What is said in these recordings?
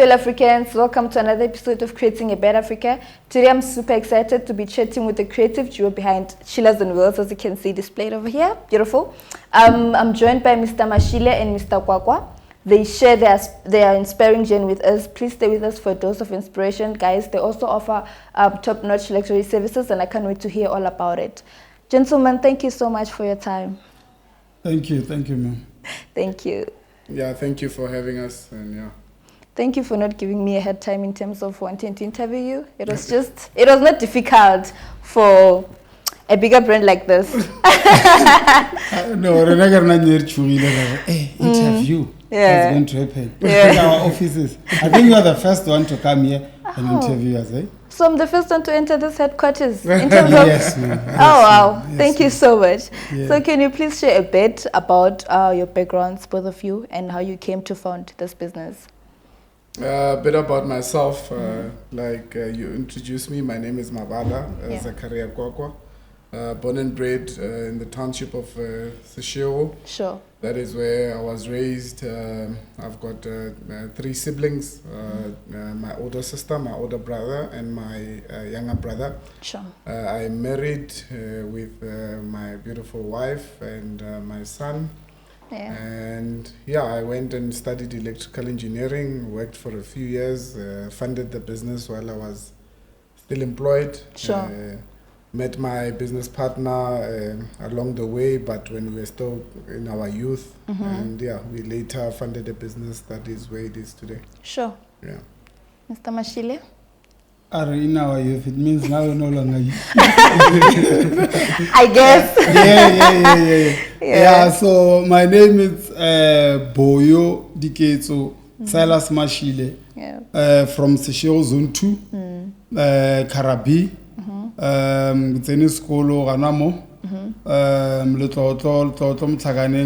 fellow Africans, welcome to another episode of Creating a Better Africa. Today I'm super excited to be chatting with the creative duo behind Chillers and Wheels, as you can see displayed over here. Beautiful. I'm joined by Mr. Mashile and Mr. Kwakwa. They share their inspiring journey with us. Please stay with us for a dose of inspiration, guys. They also offer top-notch luxury services, and I can't wait to hear all about it. Gentlemen, thank you so much for your time. Thank you, ma'am. Thank you. Yeah, thank you for having us, and yeah. Thank you for not giving me a hard time in terms of wanting to interview you. It was not difficult for a bigger brand like this. No, interview. Yeah. That's going to happen. Yeah. In our offices. I think you are the first one to come here and interview us, eh? So I'm the first one to enter this headquarters in terms of... Yes, ma'am. Oh, wow. Yes, Thank you so much. Yeah. So can you please share a bit about your backgrounds, both of you, and how you came to found this business? A bit about myself, you introduced me. My name is Mabala Zakaria Kwakwa, born and bred in the township of Seshego. Sure. That is where I was raised. I've got 3 siblings, my older sister, my older brother, and my younger brother. Sure. I'm married with my beautiful wife and my son. Yeah. And yeah, I went and studied electrical engineering, worked for a few years, funded the business while I was still employed. Sure. Met my business partner along the way, but when we were still in our youth. And yeah, we later funded a business that is where it is today. Sure. Yeah. Mr. Mashile? Are in our youth, it means now we're no longer youth. I guess. Yeah, so my name is Boyo Diketso Silas Mashile, from Seshego Zone 2, Karabi, Tseni Skolo, Ranamo,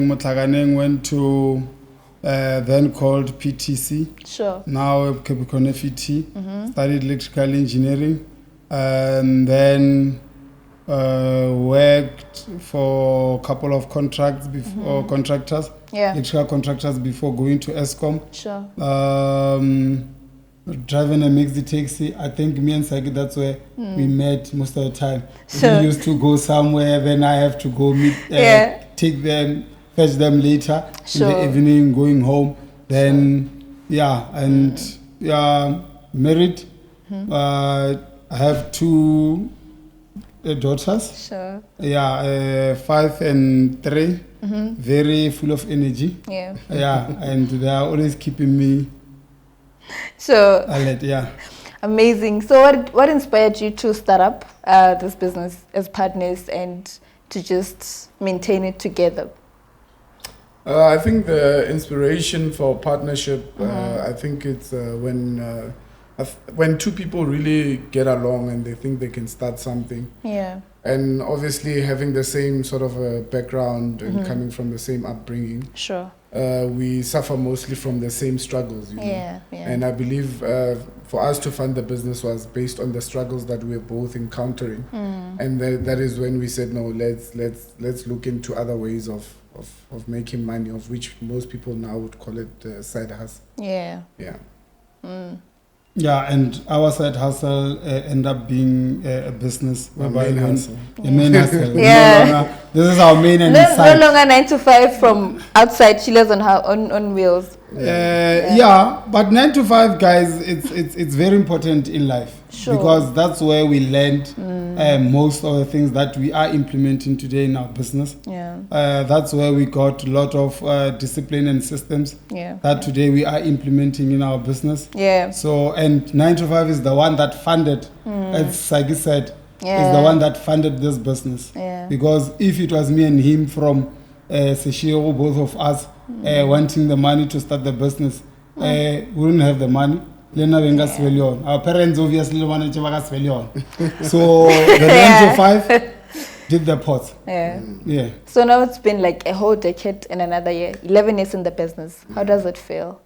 Mutaganeng went to then called PTC. Sure. Now Capricorn FET, studied electrical engineering, and then worked for a couple of contracts before contractors, electrical contractors before going to ESCOM. Sure. Driving a mixed taxi. I think me and Sagi, that's where we met most of the time. Sure. We used to go somewhere, then I have to go meet, take them, fetch them later in the evening, going home. Then, married. I have 2 daughters. Sure. 5 and 3. Very full of energy. Yeah. And they are always keeping me alert. Amazing. So what inspired you to start up this business as partners and to just maintain it together? I think the inspiration for partnership, I think it's when 2 people really get along and they think they can start something. Yeah. And obviously having the same sort of background and coming from the same upbringing. Sure. We suffer mostly from the same struggles, you know. Yeah. And I believe for us to fund the business was based on the struggles that we were both encountering. And that is when we said, no, let's look into other ways of making money, of which most people now would call it side hustle. Yeah. Yeah. Yeah, and our side hustle end up being a business. A main hustle. A main hustle. Yeah. This is our main and no side. No longer 9 to 5 from outside Chillers on wheels. But 9 to 5, guys, it's very important in life. Sure. Because that's where we learned most of the things that we are implementing today in our business. Yeah. That's where we got a lot of discipline and systems that today we are implementing in our business. Yeah. So, and 9 to 5 is the one that funded, as Sagi said, is the one that funded this business. Yeah. Because if it was me and him from Seshego, both of us wanting the money to start the business, we wouldn't have the money. Our parents obviously wanted to so the 9 to 5 did the pot. Yeah. So now it's been like a whole decade and another year, 11 years in the business. How does it feel?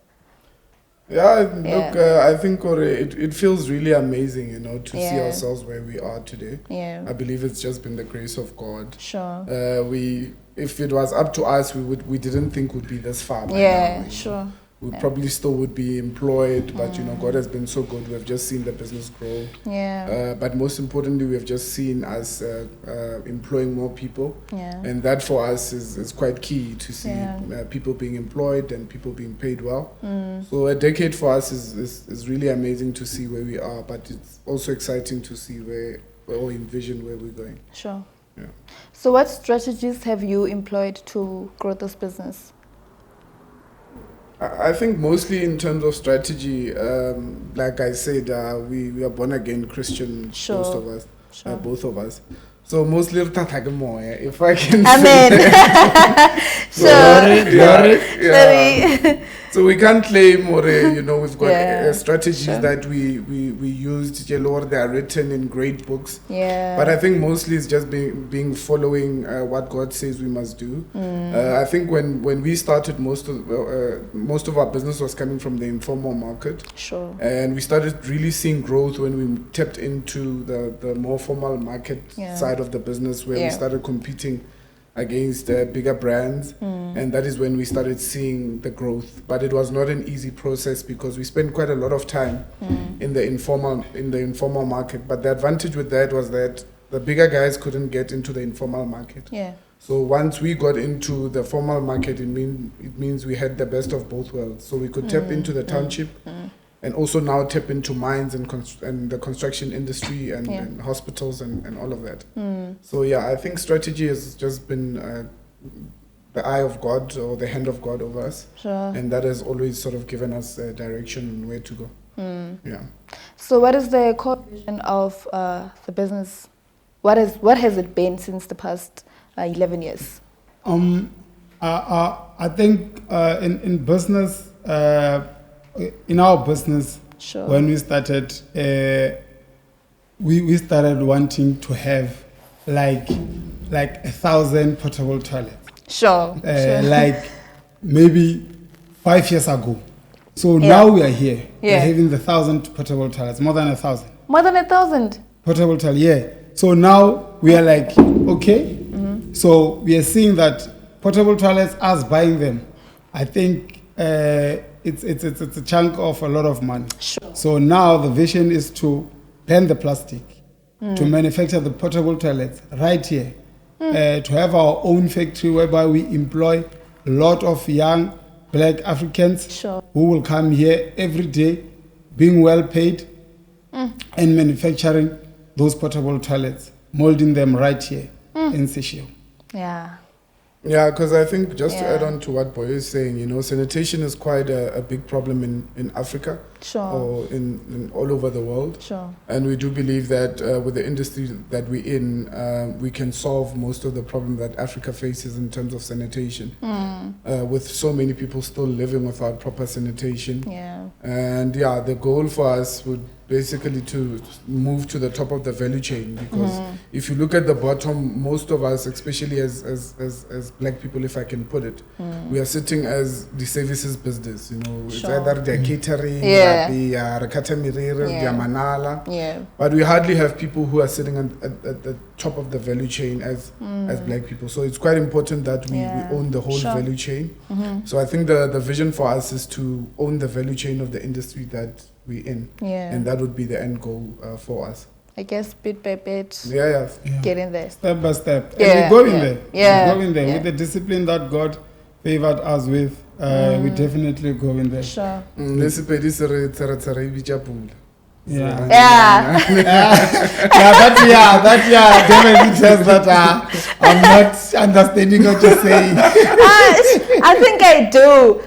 Look, I think it feels really amazing, you know, to see ourselves where we are today. Yeah. I believe it's just been the grace of God. Sure. If it was up to us, we didn't think we'd be this far by now, sure. we probably still would be employed, but God has been so good. We've just seen the business grow. But most importantly, we've just seen us employing more people, and that for us is quite key to see people being employed and people being paid well. So a decade for us is really amazing to see where we are, but it's also exciting to see where or envision where we're going. Sure. Yeah. So what strategies have you employed to grow this business? I think mostly in terms of strategy, like I said, we are born again Christian, most of us, both of us. So mostly if I can Sorry. So we can't claim or we've got strategies that we used, or they are written in great books. But I think mostly it's just being following what God says we must do. I think when we started, most of our business was coming from the informal market. And we started really seeing growth when we tapped into the more formal market side of the business, where we started competing against bigger brands, and that is when we started seeing the growth. But it was not an easy process because we spent quite a lot of time in the informal market. But the advantage with that was that the bigger guys couldn't get into the informal market. So once we got into the formal market, it means we had the best of both worlds. So we could tap into the township and also now tap into mines and the construction industry and hospitals and all of that. So I think strategy has just been the eye of God or the hand of God over us. And that has always sort of given us direction on where to go. So what is the core vision of the business? What has it been since the past 11 years? I think in business, in our business, when we started, we started wanting to have like 1,000 portable toilets. Like maybe 5 years ago. So now we are here. We're having the 1,000 portable toilets, more than 1,000. More than 1,000? Portable toilets, So now we are like, okay. So we are seeing that portable toilets, us buying them, I think it's a chunk of a lot of money. So now the vision is to ban the plastic, to manufacture the portable toilets right here, to have our own factory whereby we employ a lot of young Black Africans who will come here every day, being well paid, and manufacturing those portable toilets, molding them right here in Seychelles. Yeah, because I think just to add on to what Boy is saying, sanitation is quite a big problem in Africa or in all over the world. And we do believe that with the industry that we're in, we can solve most of the problem that Africa faces in terms of sanitation. With so many people still living without proper sanitation. And the goal for us would basically to move to the top of the value chain, because if you look at the bottom, most of us, especially as Black people, if I can put it, we are sitting as the services business. It's either the catering, but we hardly have people who are sitting at the top of the value chain as Black people. So it's quite important that we own the whole value chain. So I think the vision for us is to own the value chain of the industry that we're in, and that would be the end goal for us. I guess bit by bit, getting there. Step by step. And we're going there. We're going there. With the discipline that God favored us with, we definitely go in there. That definitely says that I'm not understanding what you're saying. I think I do.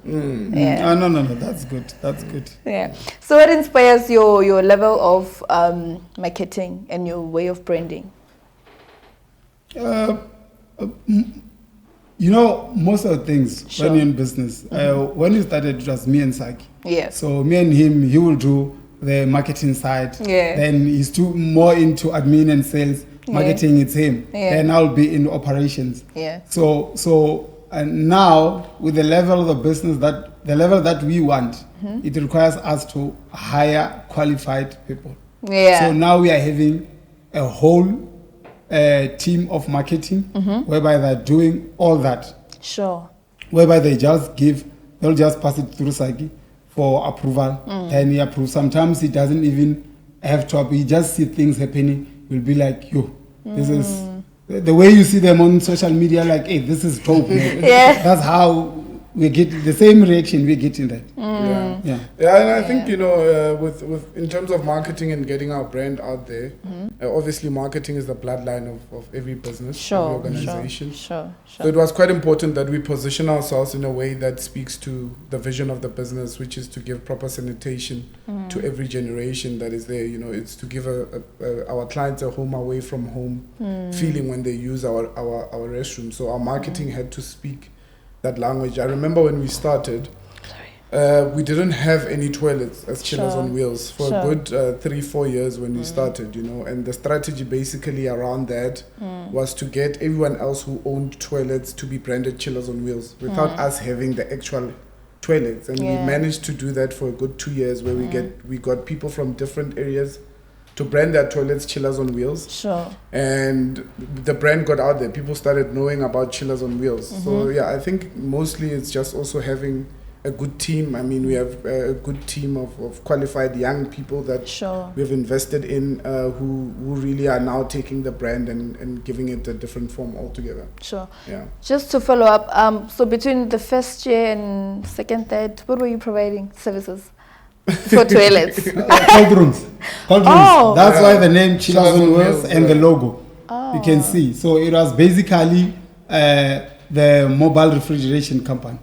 No, that's good. So what inspires your level of marketing and your way of branding? Most of the things when you're in business, when you started, it was me and Saki. So me and him, he will do the marketing side. Then he's more into admin and sales. Marketing, it's him. Then I'll be in operations. So and now with the level of the business that we want, it requires us to hire qualified people. So now we are having a whole team of marketing, whereby they're doing all that. Whereby they just give they'll just pass it through Saki for approval. Then he approves. Sometimes he doesn't even have to. He just see things happening. He'll be like, yo, this is the way you see them on social media. Like, hey, this is dope. Yeah, that's how we get the same reaction we get in that. Yeah, and I think with in terms of marketing and getting our brand out there, obviously marketing is the bloodline of every business, every organization. Sure. So it was quite important that we position ourselves in a way that speaks to the vision of the business, which is to give proper sanitation to every generation that is there. It's to give our clients a home away from home feeling when they use our restroom. So our marketing had to speak that language. I remember when we started, we didn't have any toilets as Chillers on Wheels for a good 3-4 years when we started, and the strategy basically around that was to get everyone else who owned toilets to be branded Chillers on Wheels without us having the actual toilets. And we managed to do that for a good 2 years where we got people from different areas to brand their toilets Chillers on Wheels. And the brand got out there. People started knowing about Chillers on Wheels. So I think mostly it's just also having a good team. I mean, we have a good team of qualified young people that we've invested in who really are now taking the brand and giving it a different form altogether. Yeah. Just to follow up, so between the first year and second, third, what were you providing services? For toilets. Cold rooms. Oh. That's why the name Chillers on Wheels and the logo. You can see. So it was basically the mobile refrigeration company.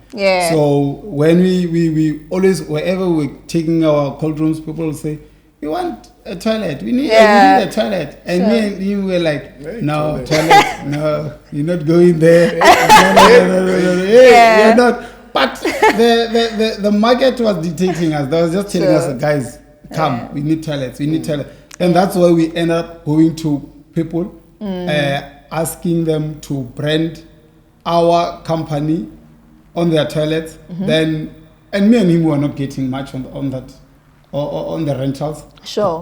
So when we always, wherever we're taking our cold rooms, people will say, we want a toilet. We need a toilet. And me and him were like, no, toilet. No, you're not going there. No. You're not. But the market was dictating us. They was just telling us, guys, come, we need toilets, And that's why we end up going to people, asking them to brand our company on their toilets. And me and him were not getting much on that, on the rentals.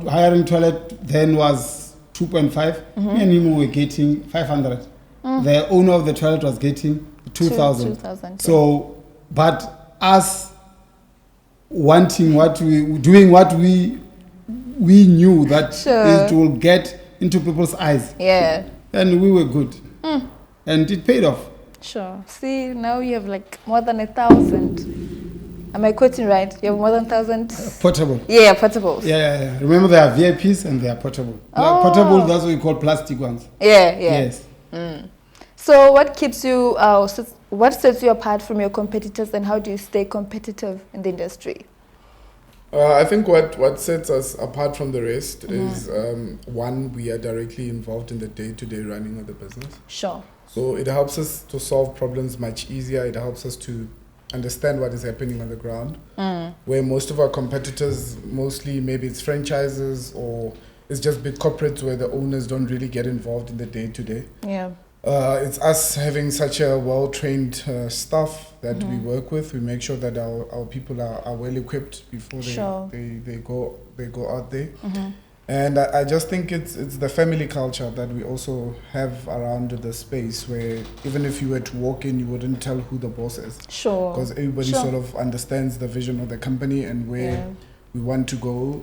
Hiring toilet then was 2.5. Me and him were getting 500. The owner of the toilet was getting 2,000. So, but us wanting doing what we knew that it will get into people's eyes. And we were good. And it paid off. See, now you have like more than 1,000. Am I quoting right? You have more than 1,000? Portable. Portables. Yeah. Remember, they are VIPs and they are portable. Portable, that's what we call plastic ones. Yes. So what keeps you, what sets you apart from your competitors, and how do you stay competitive in the industry? I think what sets us apart from the rest is, one, we are directly involved in the day-to-day running of the business. So it helps us to solve problems much easier. It helps us to understand what is happening on the ground, where most of our competitors, mostly maybe it's franchises or it's just big corporates where the owners don't really get involved in the day-to-day. It's us having such a well-trained staff that we work with. We make sure that our people are well-equipped before they go out there. And I just think it's the family culture that we also have around the space, where even if you were to walk in, you wouldn't tell who the boss is. Because everybody sort of understands the vision of the company and where we want to go.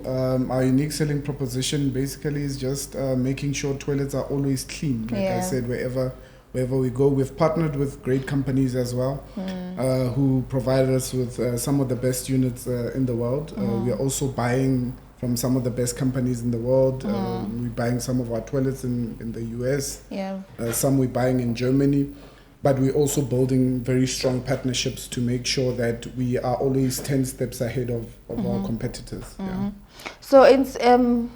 Our unique selling proposition basically is just making sure toilets are always clean. Like I said, wherever we go, we've partnered with great companies as well, who provide us with some of the best units in the world. We are also buying from some of the best companies in the world. We're buying some of our toilets in the US, some we're buying in Germany, but we're also building very strong partnerships to make sure that we are always 10 steps ahead of our competitors. So it's in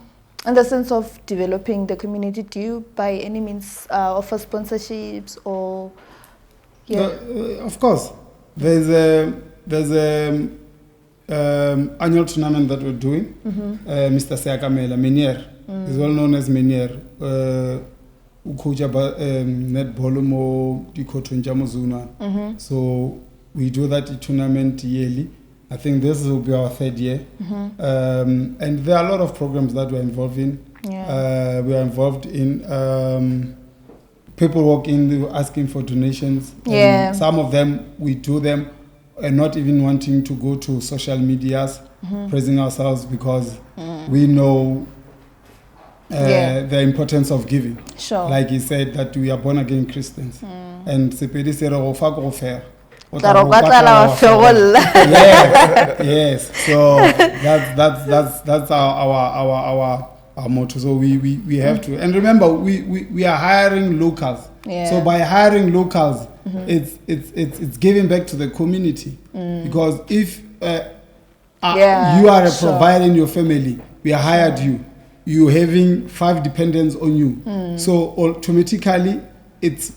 the sense of developing the community, do you by any means offer sponsorships or? Of course, there's a annual tournament that we're doing. Mr. Seakamela, Menier, is well known as Menier. Ukoja netball mo dikotunja mozuna. So we do that tournament yearly. I think this will be our 3rd year. And there are a lot of programs that we're involved in. We are involved in people walk in asking for donations. Some of them we do them not even wanting to go to social medias, praising ourselves because we know the importance of giving. Sure. Like he said, that we are born again Christians. And sepedi se re go fa go fair. Yes. So that's our motto. So we have to. And remember, we are hiring locals. Yeah. So by hiring locals, it's giving back to the community. Because if you are a provider in your family, we hired you. You're having 5 dependents on you. So automatically, it's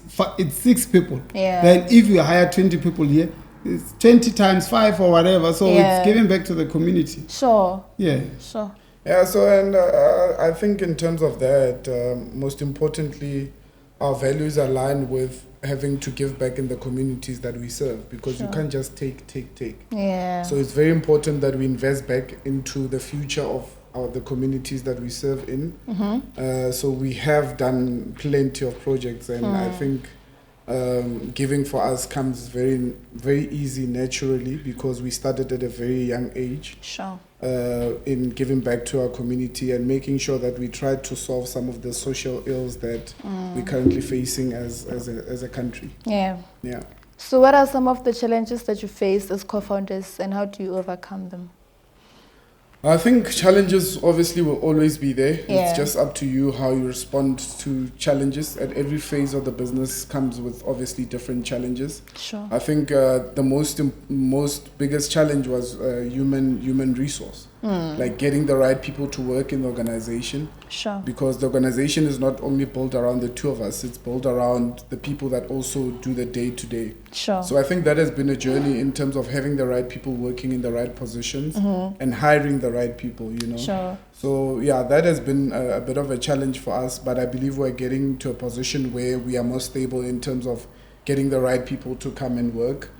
6 people. Yeah. Then if you hire 20 people here, it's 20 times 5 or whatever. So it's giving back to the community. Sure. Yeah. Sure. Yeah, so and I think in terms of that, most importantly, our values align with having to give back in the communities that we serve, because you can't just take. Yeah. So it's very important that we invest back into the future of the communities that we serve in. So we have done plenty of projects, and I think giving for us comes very, very easy naturally, because we started at a very young age. Sure. In giving back to our community and making sure that we try to solve some of the social ills that we're currently facing as a country. Yeah. Yeah. So what are some of the challenges that you face as co-founders, and how do you overcome them? I think challenges obviously will always be there. Yeah. It's just up to you how you respond to challenges. At every phase of the business comes with obviously different challenges. Sure. I think the most biggest challenge was human resource, like getting the right people to work in the organization. Sure. Because the organization is not only built around the 2 of us; it's built around the people that also do the day-to-day. Sure. So I think that has been a journey in terms of having the right people working in the right positions and hiring the right people, you know. Sure. So yeah, that has been a bit of a challenge for us, but I believe we're getting to a position where we are more stable in terms of getting the right people to come and work.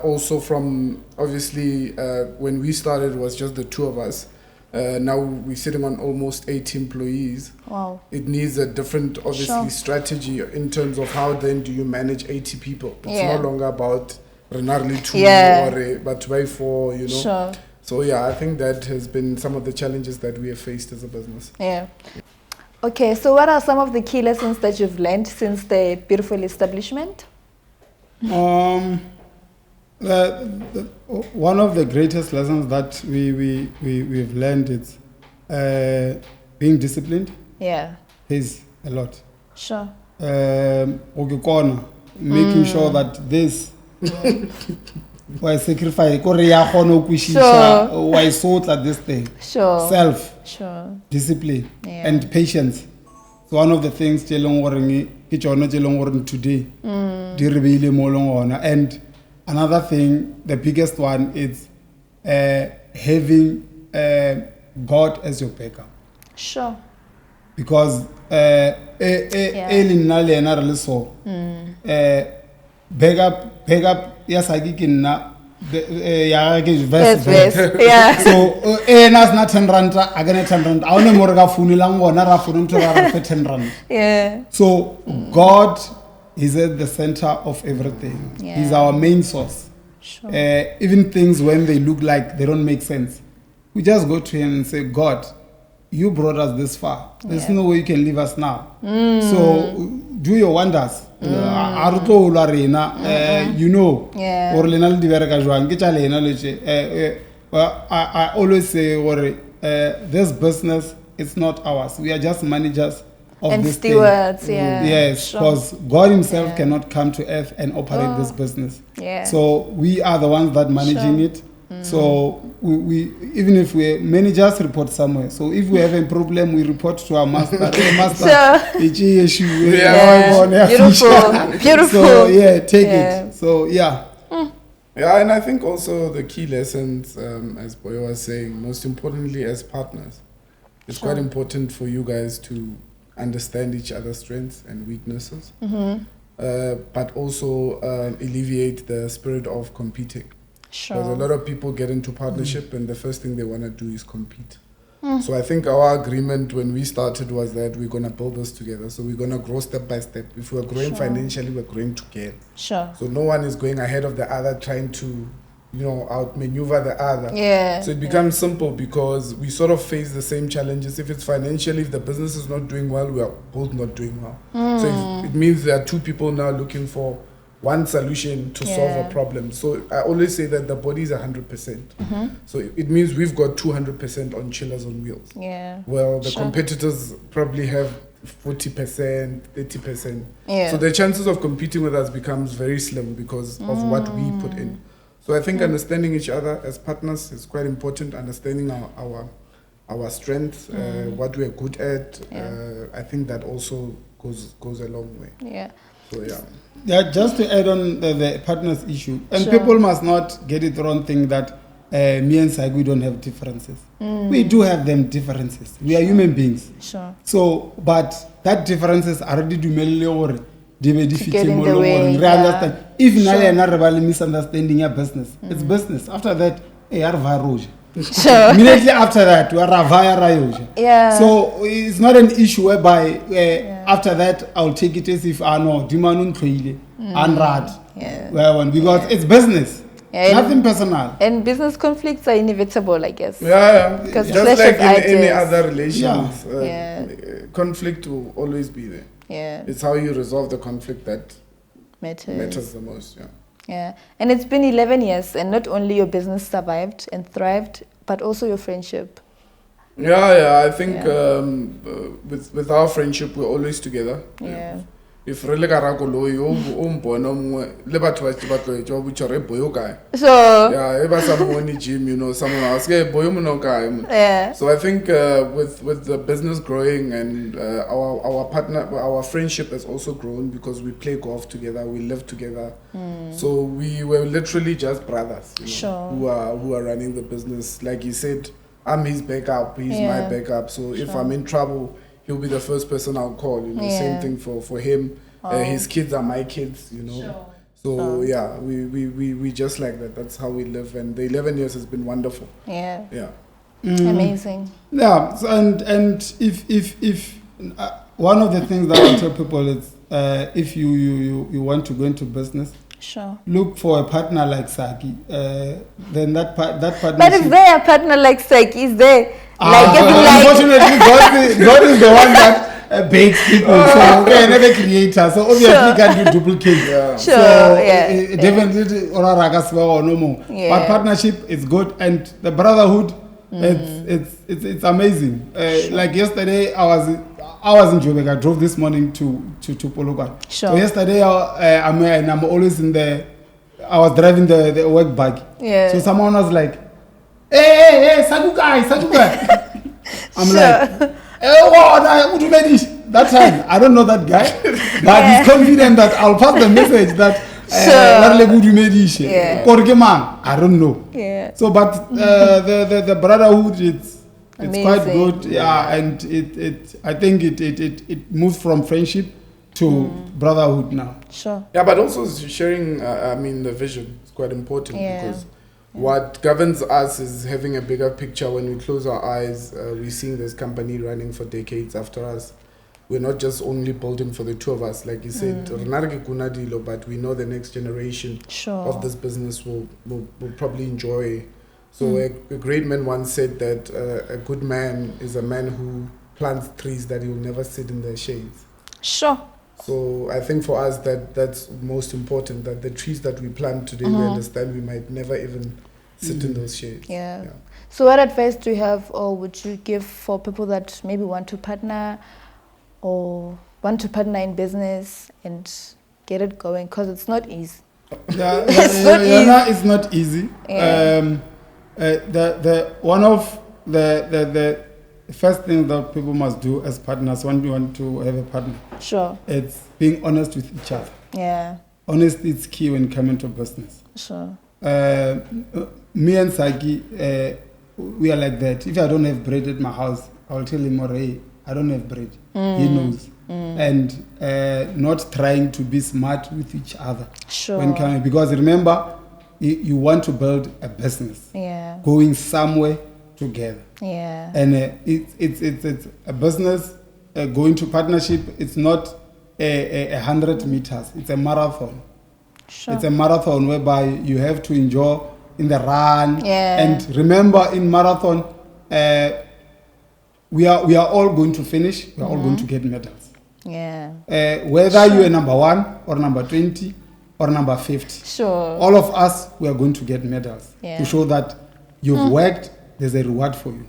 Also from, obviously, when we started, it was just the 2 of us. Now we're sitting on almost 80 employees. Wow. It needs a different, obviously, strategy in terms of how then do you manage 80 people. It's no longer about Renarly 2 or but by 4, you know. Sure. So yeah, I think that has been some of the challenges that we have faced as a business. Yeah. Okay, so what are some of the key lessons that you've learned since the beautiful establishment? One of the greatest lessons that we've learned is being disciplined. Yeah. Pays a lot. Sure. Making sure that this why sacrifice why sort at this thing. Sure. Self. Sure. Discipline and patience. So one of the things today and another thing, the biggest one is having God as your backup. Sure. Because backup yes I can yeah. So nas na 10 rand agane 10 rand a one more ga phone lang gona ra phone to ra 10 rand. Yeah. So God is at the center of everything. Yeah. He's our main source. Sure. Even things when they look like they don't make sense, we just go to him and say, God, you brought us this far. There's no way you can leave us now. So do your wonders. You know, I always say, this business is not ours. We are just managers of and this stewards, thing. yeah. Yes, because God himself cannot come to earth and operate this business. Yeah. So we are the ones that managing it. So we even if we managers report somewhere. So if we have a problem, we report to our master. Hey, master, issue. Beautiful, beautiful. So take it. So yeah. Yeah, and I think also the key lessons, as Boyo was saying, most importantly as partners, it's quite important for you guys to understand each other's strengths and weaknesses, but also alleviate the spirit of competing. Sure. Because a lot of people get into partnership and the first thing they want to do is compete. So I think our agreement when we started was that we're going to build this together. So we're going to grow step by step. If we're growing financially, we're growing together. Sure. So no one is going ahead of the other trying to outmaneuver the other. Yeah. So it becomes simple because we sort of face the same challenges. If it's financially, if the business is not doing well, we are both not doing well. So it means there are two people now looking for one solution to solve a problem. So I always say that the body is 100%. So it means we've got 200% on Chillers on Wheels. Yeah. Well, the competitors probably have 40%, 30%. Yeah. So the chances of competing with us becomes very slim because of what we put in. So I think understanding each other as partners is quite important. Understanding our strengths, what we're good at. I think that also goes a long way. Yeah. So just to add on the partners issue, and people must not get it wrong, think that me and Sagi, we don't have differences. We do have them differences. We are human beings. Sure. So, but that differences are already to get in the way. If now you're not misunderstanding your business, it's business. After that, you are Varouge. Sure. Immediately after that, you are Vaya Rayoja. Yeah. So it's not an issue whereby after that I'll take it as if I know Dimanun Traile and Rad. Because it's business. Nothing personal. And business conflicts are inevitable, I guess. Because just like in any other relations, conflict will always be there. Yeah. It's how you resolve the conflict that matters the most. Yeah. And it's been 11 years, and not only your business survived and thrived, but also your friendship. I think with our friendship, we're always together. If really garagolo yo umbono le batho ba tlo jo bu chore boyo guy. So e ba someone gym, someone else get boyo mo guy. So I think with the business growing and our friendship has also grown because we play golf together, we live together. So we were literally just brothers, who are running the business. Like you said, I'm his backup, he's my backup. So if I'm in trouble, he'll be the first person I'll call. Same thing for him. His kids are my kids. So we just like that. That's how we live, and the 11 years has been wonderful. Amazing. So, and if one of the things that I tell people is if you want to go into business, look for a partner like Saki. Then that partner. But if they're a partner like Saki, is there? Unfortunately, God is the one that bakes people. So we are never creator. So obviously, can't do duplicate. Definitely, no more. But partnership is good, and the brotherhood, it's amazing. Like yesterday, I was in Joburg. I drove this morning to Polokwane. So yesterday, I'm always in the. I was driving the work bike. So someone was like, Hey, Sagukai. I'm like, that time, I don't know that guy, but he's confident that I'll pass the message that I don't know. So, but the brotherhood, it's quite good, and I think it moves from friendship to brotherhood now. But also sharing, the vision is quite important because what governs us is having a bigger picture. When we close our eyes, we're seeing this company running for decades after us. We're not just only building for the two of us, like you said, but we know the next generation of this business will probably enjoy. So a great man once said that a good man is a man who plants trees that he will never sit in their shades. So I think for us that's most important, that the trees that we plant today, we understand we might never even sit in those shades. So what advice do you have, or would you give for people that maybe want to partner in business and get it going? Because it's not easy. It's not easy. One of the first thing that people must do as partners when you want to have a partner, it's being honest with each other. Honesty is key when coming to business. Me and Saki, we are like that. If I don't have bread at my house, I'll tell him, hey, I don't have bread. He knows. And not trying to be smart with each other when coming, because remember, you want to build a business, going somewhere together. And it's a business, going to partnership. It's not 100 meters. It's a marathon. It's a marathon whereby you have to endure in the run. And remember, in marathon, we are all going to finish. We are all going to get medals. Whether you are number 1 or number 20 or number 50, all of us, we are going to get medals to show that you've worked. There's a reward for you.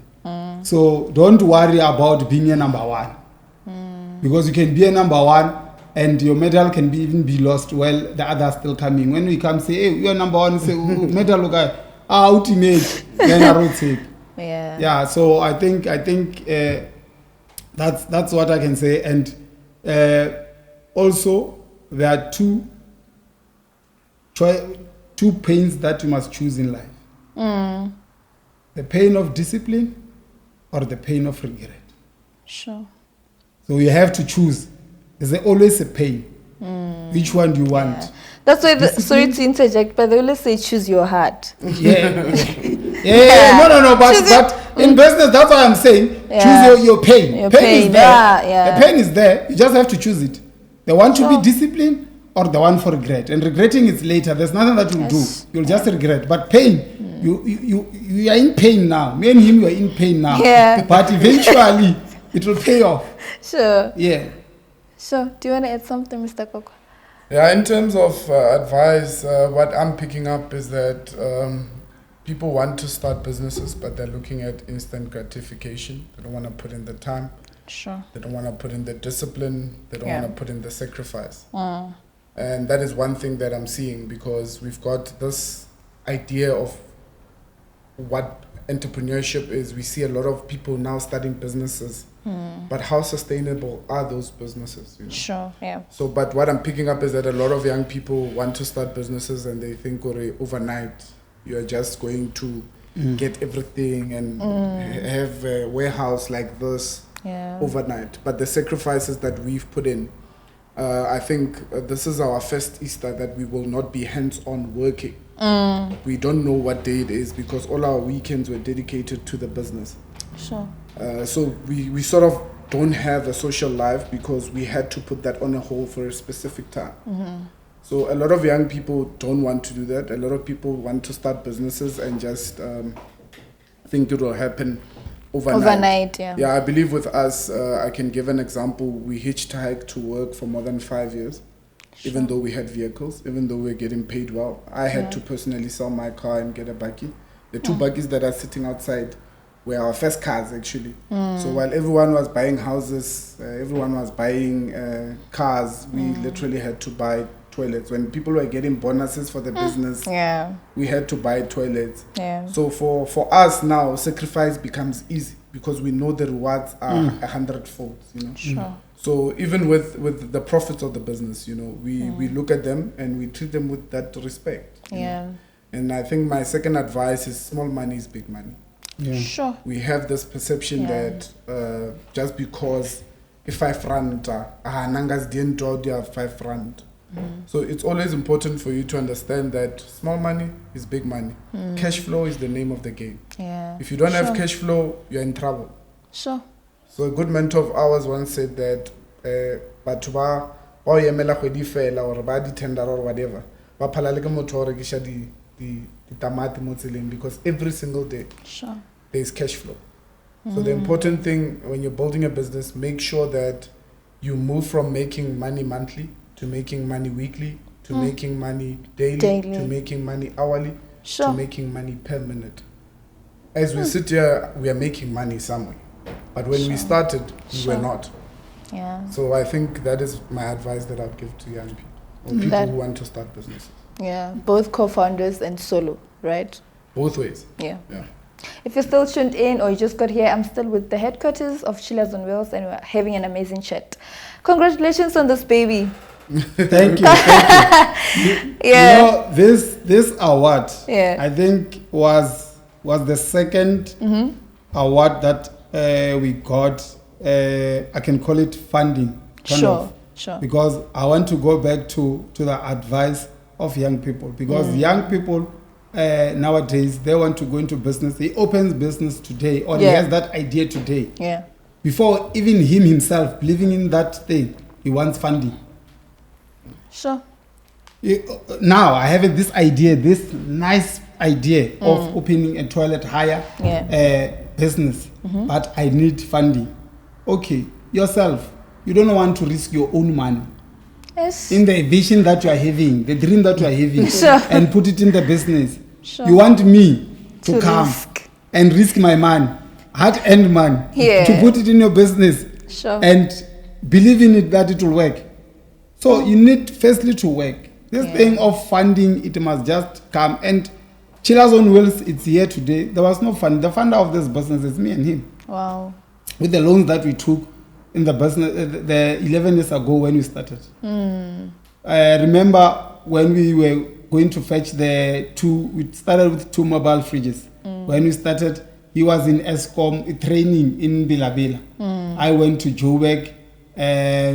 So don't worry about being a number 1, because you can be a number 1 and your medal can even be lost while the others still coming. When we come say, hey, you're number 1, say, oh, medal guy, ultimate, then I will take. So I think that's what I can say. And also there are two pains that you must choose in life. The pain of discipline or the pain of regret. So you have to choose. There's always a pain. Which one do you want? That's why, sorry to interject, but they always say choose your heart. No. But in business, that's what I'm saying. Choose your pain. Your pain is there. The pain is there. You just have to choose it. The one to be disciplined or the one for regret. And regretting is later. There's nothing that you'll do. You'll just regret. But pain, you are in pain now. Me and him, you are in pain now. But eventually, it will pay off. So, do you want to add something, Mr. Kwakwa? In terms of advice, what I'm picking up is that people want to start businesses, but they're looking at instant gratification. They don't want to put in the time. They don't want to put in the discipline. They don't want to put in the sacrifice. And that is one thing that I'm seeing, because we've got this idea of what entrepreneurship is. We see a lot of people now starting businesses, but how sustainable are those businesses? You know? So, but what I'm picking up is that a lot of young people want to start businesses and they think overnight you are just going to get everything and have a warehouse like this overnight. But the sacrifices that we've put in, I think this is our first Easter that we will not be hands-on working. We don't know what day it is because all our weekends were dedicated to the business. So we sort of don't have a social life because we had to put that on a hold for a specific time. So a lot of young people don't want to do that. A lot of people want to start businesses and just think it will happen overnight. I believe with us, I can give an example. We hitchhiked to work for more than 5 years. Even though we had vehicles, even though we were getting paid well. I had to personally sell my car and get a bakkie. The 2 bakkies that are sitting outside were our first cars, actually. So while everyone was buying houses, everyone was buying cars, we literally had to buy toilets. When people were getting bonuses for the business, we had to buy toilets. So for us now, sacrifice becomes easy because we know the rewards are 100-fold, you know. So even with the profits of the business, you know, we look at them and we treat them with that respect. And I think my second advice is small money is big money. We have this perception that just because if 5 rand, nangas didn't draw their 5 rand. So it's always important for you to understand that small money is big money. Cash flow is the name of the game. If you don't have cash flow, you're in trouble. So a good mentor of ours once said that Batuba or Yamela Hodifela or Badi Tender or whatever, Bapalaga Motor the Tamati Mozilim, because every single day there is cash flow. So the important thing when you're building a business, make sure that you move from making money monthly to making money weekly to making money daily to making money hourly to making money per minute. As we sit here, we are making money somewhere. But when we started, we were not. So I think that is my advice that I'd give to young people or people who want to start businesses. Both co-founders and solo, right? Both ways. If you're still tuned in or you just got here, I'm still with the headquarters of Chillers on Wheels and we're having an amazing chat. Congratulations on this baby. Thank you. You know, this award, I think was the second award that we got. I can call it funding. Sure. Because I want to go back to the advice of young people. Because young people nowadays, they want to go into business. He opens business today or he has that idea today. Before even him himself believing in that thing, he wants funding. Now I have this idea, this nice idea of opening a toilet hire business, but I need funding. Okay, yourself, you don't want to risk your own money. Yes. In the vision that you are having, the dream that you are having, and put it in the business. Sure. You want me to come risk. And risk my money, hard-earned money, to put it in your business and believe in it that it will work. So you need firstly to work. This thing of funding, it must just come. And Chillers on Wheels, it's here today. There was no fund. The funder of this business is me and him. Wow. With the loans that we took in the business, the 11 years ago when we started. I remember when we were going to fetch we started with 2 mobile fridges. When we started, he was in ESCOM training in Bilabila. I went to Joburg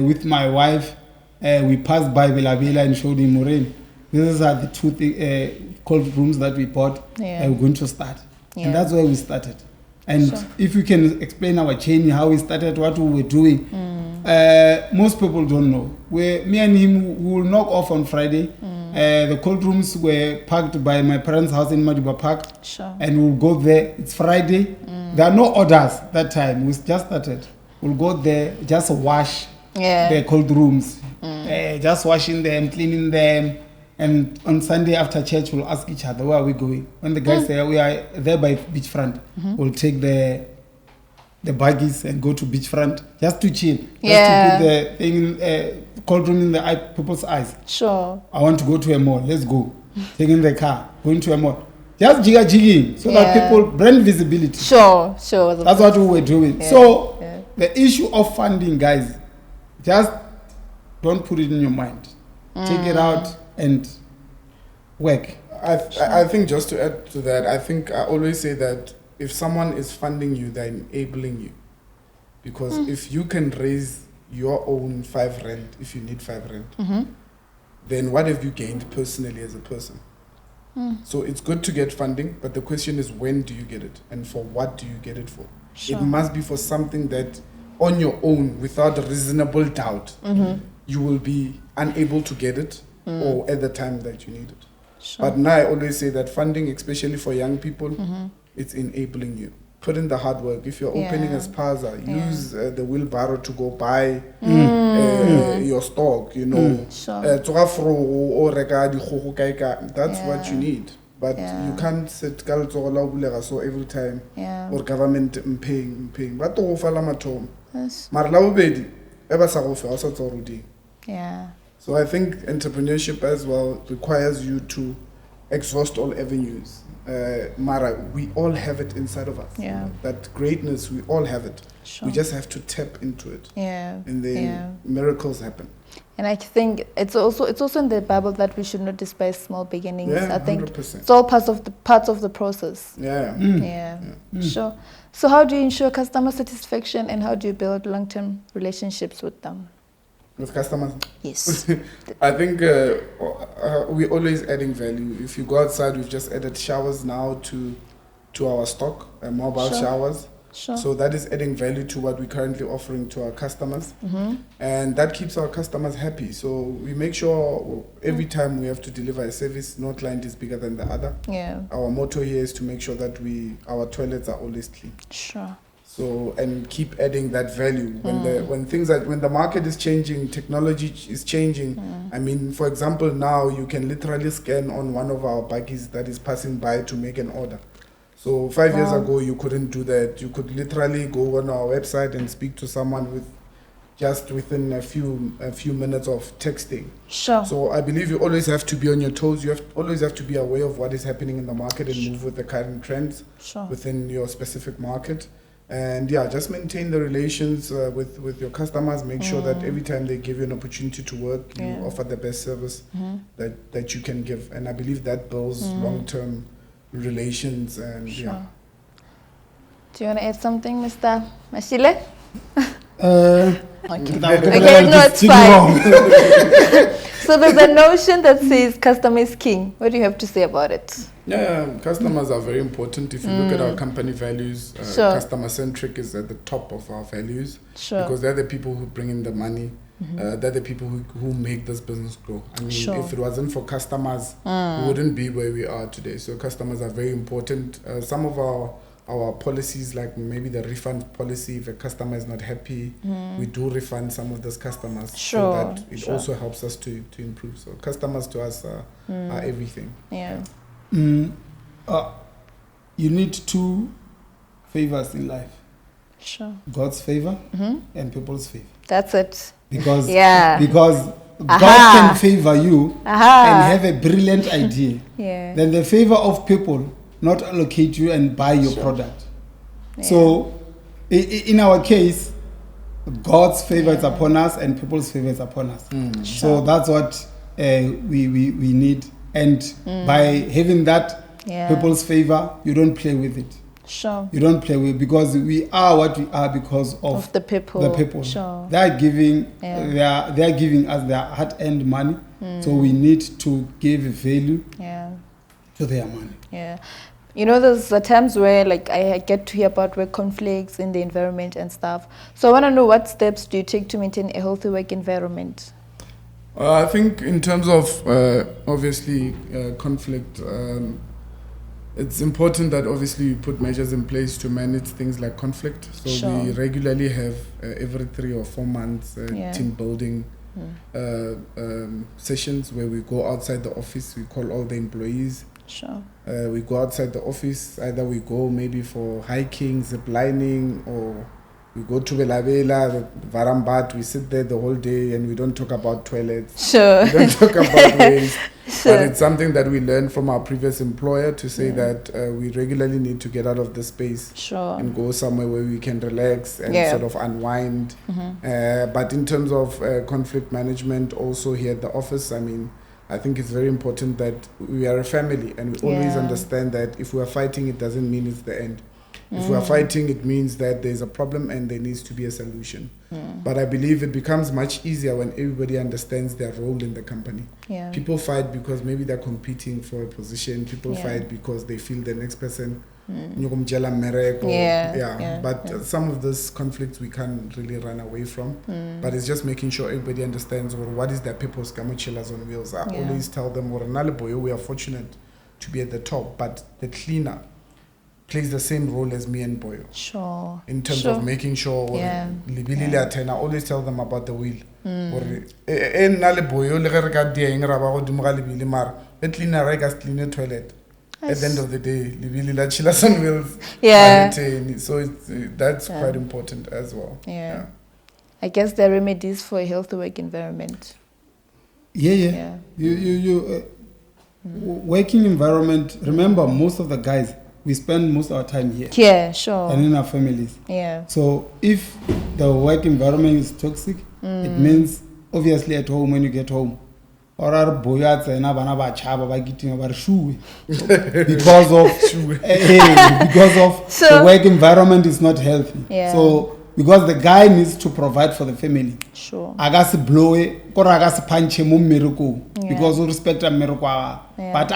with my wife. We passed by Bilabila and showed him Moraine. These are the 2 cold rooms that we bought. We're going to start. And that's where we started. And if we can explain our journey, how we started, what we were doing, most people don't know. Me and him, we will knock off on Friday. The cold rooms were parked by my parents' house in Madiba Park. And we'll go there. It's Friday. There are no orders that time. We just started. We'll go there, just wash the cold rooms. Just washing them, cleaning them. And on Sunday after church, we'll ask each other, where are we going? When the guys say, we are there by beachfront, we'll take the buggies and go to beachfront just to chill. Just to put the thing cold room in the people's eyes. Sure. I want to go to a mall. Let's go. Taking the car, going to a mall. Just jigging so that people brand visibility. Sure. That's what we were doing. So the issue of funding, guys, just don't put it in your mind. Take it out and work. I think just to add to that, I think I always say that if someone is funding you, they're enabling you. Because if you can raise your own 5 rand, if you need 5 rand, then what have you gained personally as a person? So it's good to get funding, but the question is, when do you get it? And for what do you get it for? It must be for something that on your own, without a reasonable doubt, you will be unable to get it or at the time that you need it. But now I always say that funding, especially for young people, it's enabling you. Put in the hard work. If you're opening a spaza, use the wheelbarrow to go buy your stock, you know. That's what you need. But you can't sit so every time or government paying. But to offer matom. So I think entrepreneurship as well requires you to exhaust all avenues. Mara, we all have it inside of us. That greatness, we all have it. We just have to tap into it. And then miracles happen. And I think it's also in the Bible that we should not despise small beginnings. I think 100%. It's all parts of the process. Sure. So how do you ensure customer satisfaction and how do you build long-term relationships with them? With customers? Yes. I think we're always adding value. If you go outside, we've just added showers now to our stock, mobile showers. So that is adding value to what we're currently offering to our customers. And that keeps our customers happy. So we make sure every time we have to deliver a service, no client is bigger than the other. Our motto here is to make sure that our toilets are always clean. So, and keep adding that value when the market is changing, technology is changing. I mean, for example, now you can literally scan on one of our buggies that is passing by to make an order. So 5 years ago, you couldn't do that. You could literally go on our website and speak to someone within a few minutes of texting. So I believe you always have to be on your toes. You always have to be aware of what is happening in the market and move with the current trends within your specific market. And just maintain the relations with your customers. Make sure that every time they give you an opportunity to work, you offer the best service that you can give. And I believe that builds long-term relations. And Do you want to add something, Mr. Mashile? Okay, no, it's fine. So there's a notion that says customer is king. What do you have to say about it? Yeah, customers are very important. If you look at our company values, customer-centric is at the top of our values. Because they're the people who bring in the money. They're the people who make this business grow. I mean, if it wasn't for customers, we wouldn't be where we are today. So customers are very important. Some of our policies, like maybe the refund policy, if a customer is not happy, we do refund some of those customers so that it also helps us to improve. So customers to us are everything. You need two favors in life. God's favor and people's favor. That's it. Because God can favor you and have a brilliant idea. Then the favor of people not allocate you and buy your product. So in our case, God's favor is upon us and people's favor is upon us. So that's what we need. And by having that people's favor, you don't play with it. You don't play with it because we are what we are because of the people. They are giving they are giving us their hard-earned money. So we need to give value to their money. You know, there's times where like I get to hear about work conflicts in the environment and stuff. So I want to know, what steps do you take to maintain a healthy work environment? I think in terms of obviously conflict, it's important that obviously you put measures in place to manage things like conflict. So we regularly have every 3 or 4 months team building sessions where we go outside the office. We call all the employees. We go outside the office. Either we go maybe for hiking, zip lining, or we go to Belabela, Varambat. We sit there the whole day and we don't talk about toilets. We don't talk about waste. But it's something that we learned from our previous employer to say that we regularly need to get out of the space and go somewhere where we can relax and sort of unwind. But in terms of conflict management, also here at the office, I mean, I think it's very important that we are a family and we always understand that if we are fighting, it doesn't mean it's the end. If we are fighting, it means that there's a problem and there needs to be a solution. But I believe it becomes much easier when everybody understands their role in the company. People fight because maybe they're competing for a position. People fight because they feel the next person but some of those conflicts we can't really run away from. But it's just making sure everybody understands what is their purpose. Chillers on wheels. I always tell them, we are fortunate to be at the top, but the cleaner plays the same role as me and Boyo. In terms of making sure I always tell them about the wheel. The cleaner clean a toilet. At the end of the day, chillers on wheels. So that's quite important as well. I guess there are remedies for a healthy work environment. Working environment, remember, most of the guys, we spend most of our time here. And in our families. So if the work environment is toxic, it means obviously at home, when you get home, or our boyats and because of the work environment is not healthy. So because the guy needs to provide for the family. Agas blow or agas punch him because we respect a miracle. But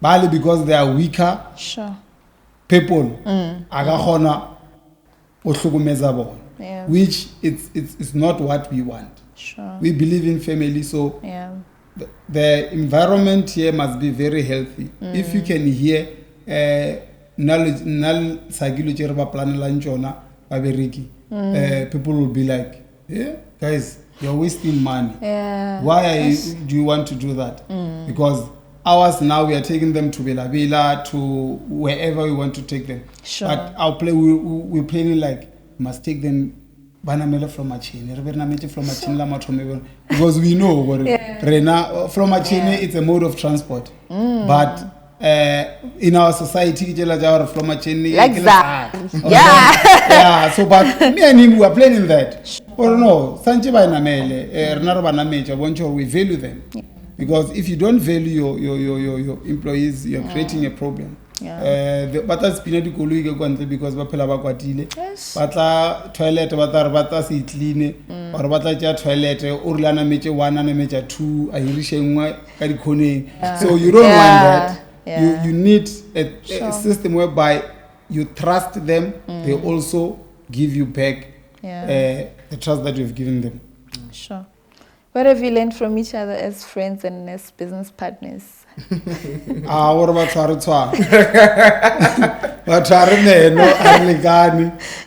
Bali because they are weaker people. Which it's not what we want. We believe in family, so the environment here must be very healthy. If you can hear people will be like, guys, you're wasting money. Why do you want to do that? Because ours now, we are taking them to Bela to wherever we want to take them. But we're planning like, must take them from Machine, because we know from Machine it's a mode of transport. But in our society, from Machine, so but me and him, we are planning that. Or no, we value them. Because if you don't value your employees, you're creating a problem. But that's been because bapela ba kwatile batla toilet bata se clean or batla ja toilet o rulana meche 1 and meche 2 a hirishe nngwe ka dikhoneng. So you don't want that. You need a system whereby you trust them, they also give you back the trust that you've given them. Sure. What have you learned from each other as friends and as business partners? What about Twaritwa?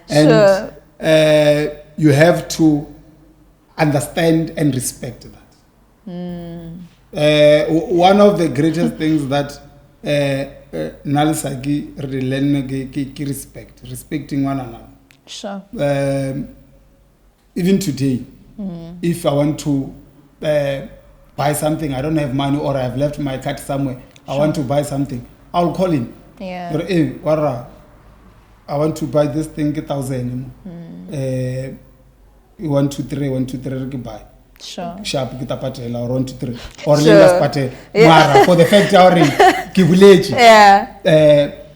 And you have to understand and respect that. One of the greatest things that Nalisagi respecting one another. Sure. Even today, if I want to buy something, I don't have money or I've left my card somewhere, I want to buy something, I'll call him. Yeah. Hey, Wara, I want to buy this thing, 1,000. 1, 2, 3, 1, 2, 3, buy. Sure. Sharp kita patela or 1, 2, 3 or less patel. Mara for the factory kibuleji.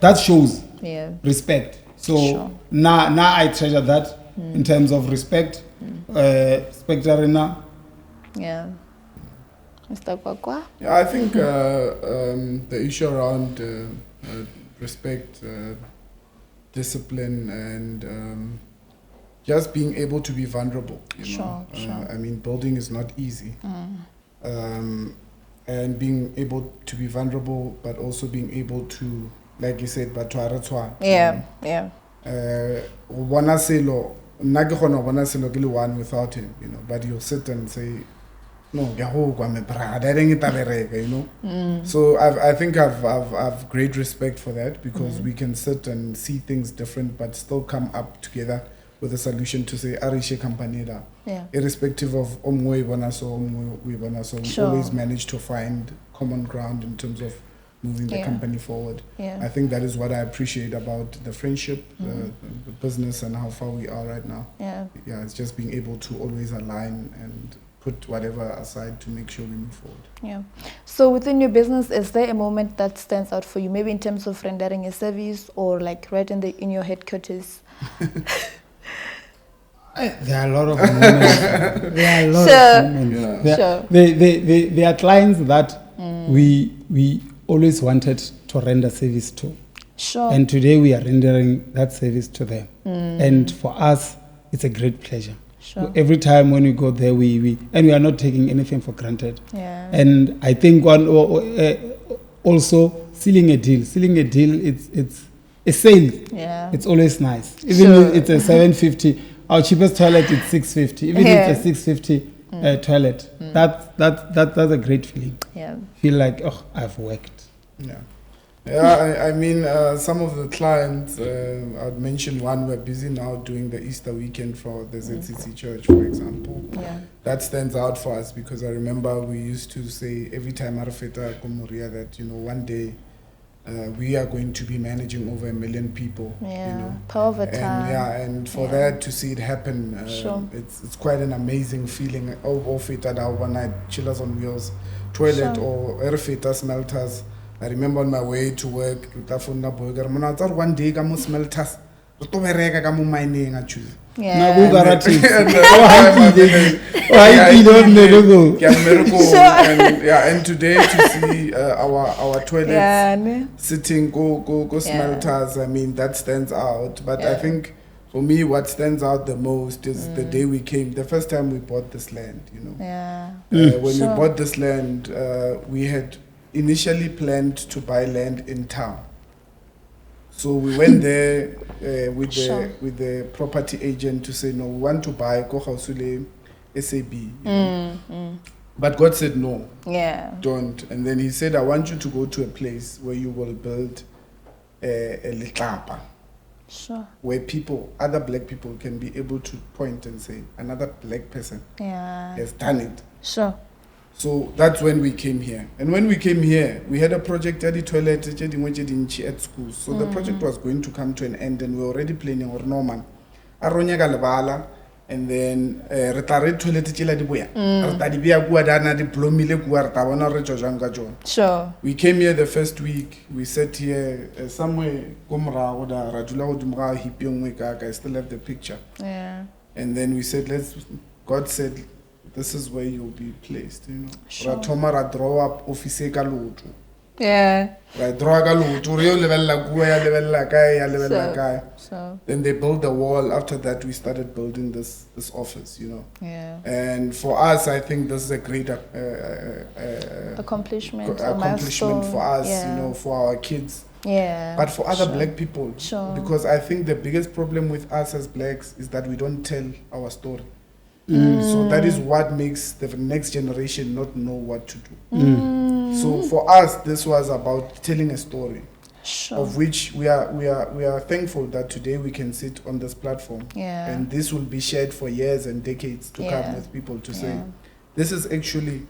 That shows respect. So now I treasure that in terms of respect. Respect arena. Yeah. Mr. Kwakwa? Yeah, I think the issue around respect, discipline, and just being able to be vulnerable. You know? I mean, building is not easy. And being able to be vulnerable, but also being able to, like you said, batwa. Wana selo, nagikono wana selo kili one without him, you know. But you'll sit and say, no, you know. So I think I've great respect for that because we can sit and see things different, but still come up together with a solution to say Arishe company da. Irrespective of we always manage to find common ground in terms of moving the company forward. I think that is what I appreciate about the friendship, the business, and how far we are right now. It's just being able to always align and put whatever aside to make sure we move forward. So within your business, is there a moment that stands out for you, maybe in terms of rendering a service or like right in your headquarters? There are a lot of moments. There are clients that we always wanted to render service to. And today we are rendering that service to them. And for us, it's a great pleasure. Every time when we go there, we are not taking anything for granted. And I think also sealing a deal, it's a sale. It's always nice. Even if it's a 750. Our cheapest toilet is 650. Even if it's a 650 toilet, that's a great feeling. Feel like, oh, I've worked. I mean, some of the clients, I'd mention one, we're busy now doing the Easter weekend for the ZCC Church, for example. That stands out for us because I remember we used to say every time Arafeta Komuria that, you know, one day we are going to be managing over 1 million people. You know, power of time. And for that to see it happen, it's quite an amazing feeling. Overnight chillers on wheels, toilet or Arafeta smelters. I remember on my way to work, one day I must smelters. Mining actually. And today to see our toilets sitting go smelters, I mean that stands out. But I think for me what stands out the most is the day we came, the first time we bought this land, you know. When we bought this land, we had initially planned to buy land in town. So we went there with the property agent to say, no, we want to buy Kohausule SAB. You know? But God said, no, don't. And then he said, I want you to go to a place where you will build a litlapa. Where people, other black people can be able to point and say, another black person has done it. So that's when we came here. And when we came here, we had a project at the toilet at school. So the project was going to come to an end and we were already planning or Norman. And then re tla re toilet tshela di boya re tla di beya kua dana di plomile kua re tla bona re tswa jang ka tsona. Sure. We came here the first week. We sat here somewhere ko morago da ra dula go dimga hippie ngwe ka I still have the picture. Yeah. And then we said God said this is where you'll be placed, you know. Sure. Ra thoma ra draw up office ka loto. Yeah. Right, draw ka loto re yo lebella kua ya lebella kae ya lebella kae. So Then they built the wall. After that, we started building this office, you know. yeah. And for us, I think this is a great Accomplishment for us, yeah. you know, for our kids. Yeah. But for other black people, Sure. because I think the biggest problem with us as blacks is that we don't tell our story. So that is what makes the next generation not know what to do. So for us, this was about telling a story. Sure. Of which we are thankful that today we can sit on this platform, and this will be shared for years and decades to come with people to say, this is actually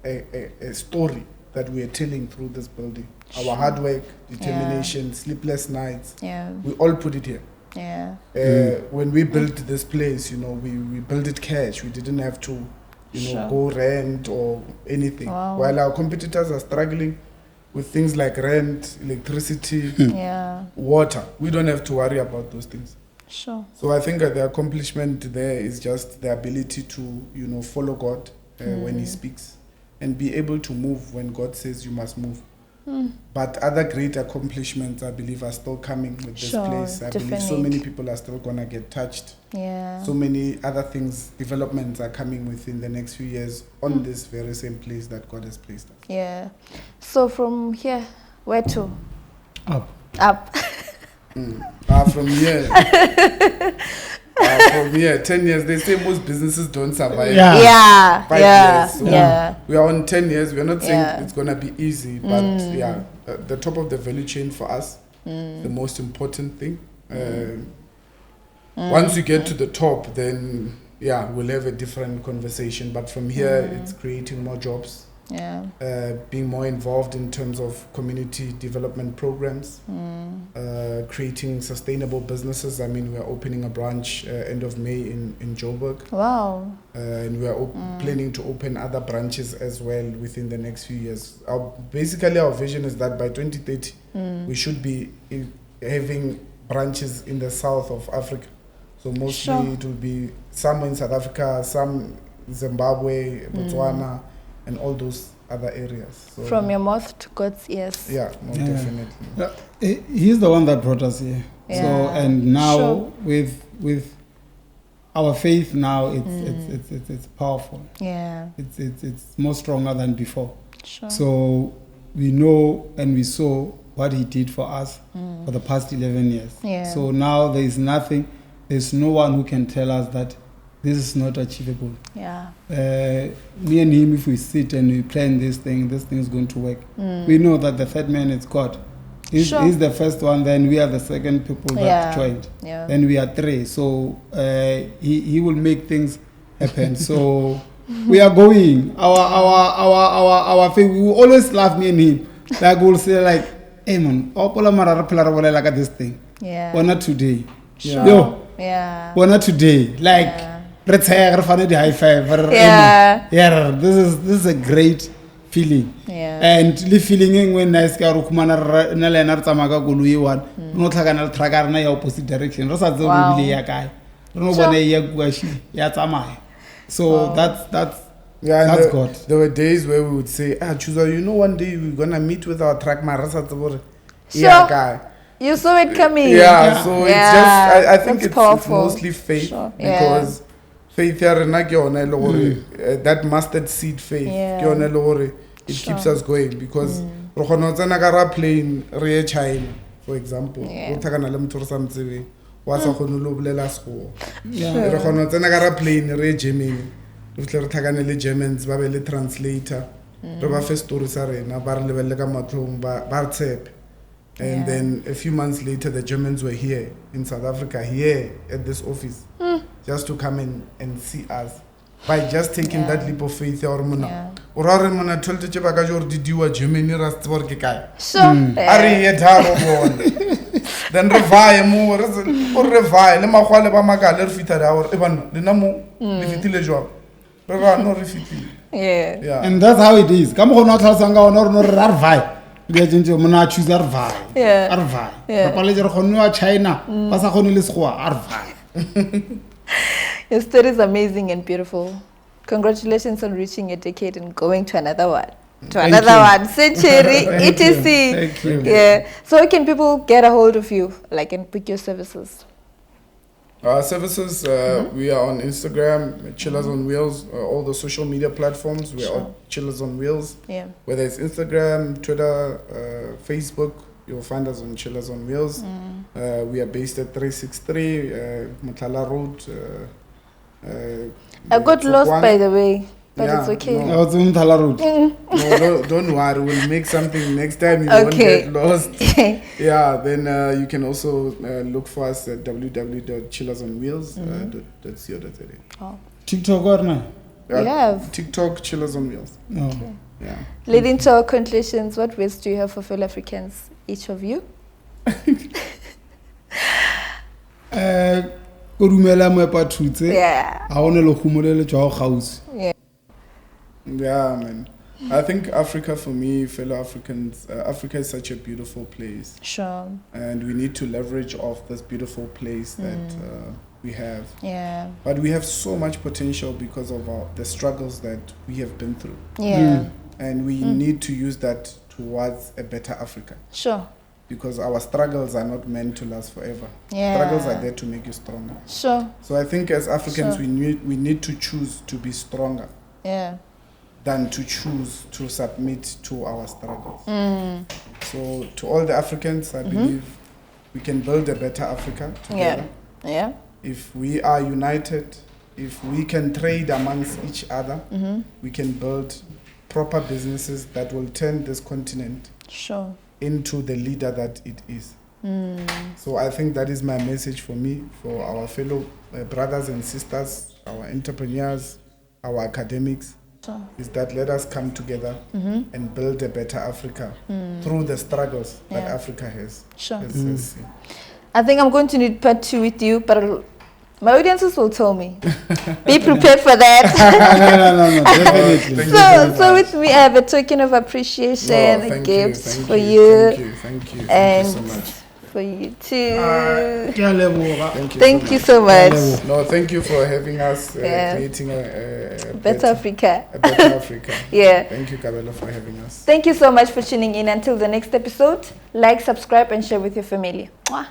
a story that we are telling through this building. Our hard work, determination, sleepless nights, we all put it here. When we built this place, you know, we built it cash. We didn't have to, you know, go rent or anything. Wow. While our competitors are struggling with things like rent, electricity, water. We don't have to worry about those things. Sure. So I think that the accomplishment there is just the ability to, you know, follow God when He speaks and be able to move when God says you must move. But other great accomplishments, I believe, are still coming with this place. I believe so many people are still going to get touched. Yeah. So many other things, developments are coming within the next few years on this very same place that God has placed us. Yeah. So from here, where to? Up. Up. From here. From here, 10 years, they say most businesses don't survive. Yeah. 5 years. So Yeah. we are on 10 years. We are not saying it's going to be easy, but the top of the value chain for us, the most important thing. Once you get to the top, then we'll have a different conversation. But from here, it's creating more jobs. Being more involved in terms of community development programs, creating sustainable businesses. I mean, we're opening a branch end of May in Joburg. Wow. And we're planning to open other branches as well within the next few years. Basically, our vision is that by 2030, we should be having branches in the south of Africa. So mostly it will be some in South Africa, some Zimbabwe, Botswana, and all those other areas. So from your mouth to God's ears. Yeah, most definitely. He's the one that brought us here. So and now with our faith now, it's powerful. Yeah. It's more stronger than before. Sure. So we know and we saw what He did for us for the past 11 years. Yeah. So now there's no one who can tell us that this is not achievable. Yeah. Me and Him, if we sit and we plan this thing is going to work. We know that the third man is God. He's the first one, then we are the second people that joined. Yeah. Then we are three. So he will make things happen. So we are going. Our faith, we will always laugh, me and him. Like we'll say like, hey man, like at this thing. Yeah. Why not today? Sure. Yo. Yeah. Why not today? Like let's say high five. Yeah. This is a great feeling. Yeah. And the feeling when nice ka ru khumana na le na re tsamaka goloi one no tlhakana le trucker na ya opposite direction re sa tse go bile ya kae re no bona ya kuashi ya tsamaya. So that's God. There were days where we would say, Chuza, you know, one day we're gonna meet with our truck marasa tsabore. Yeah, guy. You saw it coming. Yeah, so it's just I think it's mostly faith because faith that mustard seed faith it keeps us going because plane China, for example. Plane Germany. Germans ba translator and then a few months later the Germans were here in South Africa here at this office just to come and see us by just taking that leap of faith or mona told to Germany Then revive more, or revive. Le makwale ba magale refita da or ebano. Le namo refitile joa. Reva no refitile. Yeah. And that's how it is. Come on, not sanga or no revive. They just mona choose revive. Yeah. Revive. The college of China. Pasa khonilis khwa revive. Your story is amazing and beautiful. Congratulations on reaching a decade and going to another one. Century, etc. Thank you. Yeah. So can people get a hold of you, like, and book your services? Our services, we are on Instagram, Chillers on Wheels, all the social media platforms. We are Chillers on Wheels. Yeah. Whether it's Instagram, Twitter, Facebook, you'll find us on Chillers on Wheels. We are based at 363 Mutala Road. I got lost, by the way, but it's okay. No, don't worry. We'll make something next time. You won't get lost. Yeah, then you can also look for us at www.chillersonwheels.co.za. TikTok or no? We have TikTok, Chillers on Wheels. Okay. Yeah. Leading to our conclusions, what words do you have for fellow Africans, each of you? Yeah. Yeah, man. I think Africa, for me, fellow Africans, Africa is such a beautiful place. Sure. And we need to leverage off this beautiful place that we have. Yeah. But we have so much potential because of the struggles that we have been through. Yeah. And we need to use that towards a better Africa. Sure. Because our struggles are not meant to last forever. Yeah. Struggles are there to make you stronger. Sure. So I think as Africans, we need to choose to be stronger. Yeah. Than to choose to submit to our struggles. So to all the Africans, I believe we can build a better Africa together. Yeah. If we are united, if we can trade amongst each other, we can build proper businesses that will turn this continent into the leader that it is. So I think that is my message for me, for our fellow brothers and sisters, our entrepreneurs, our academics, is that let us come together and build a better Africa through the struggles that Africa has. Sure. I think I'm going to need part 2 with you, but my audiences will tell me. Be prepared for that. No, definitely. So with me, I have a token of appreciation, a gift for you. Thank you so much. For you too. Thank you so much. No, thank you for having us creating a better Africa. A better Africa. Yeah. Thank you, Kabelo, for having us. Thank you so much for tuning in. Until the next episode, like, subscribe, and share with your family. Mwah.